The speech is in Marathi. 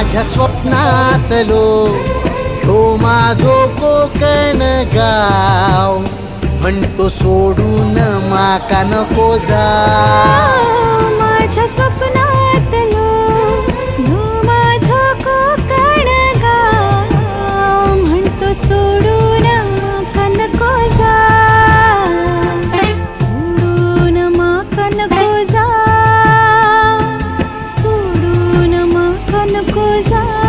माझ्या स्वप्नातलो हो माझो कोकण गाव म्हणतो सोडून माका नको जाव माझ्या स्वप्नातलो ह्यो माझो कोकण गाव म्हणतो सोडून माका नको जाव सोडून माका नको जाव सोडून माका नको जाव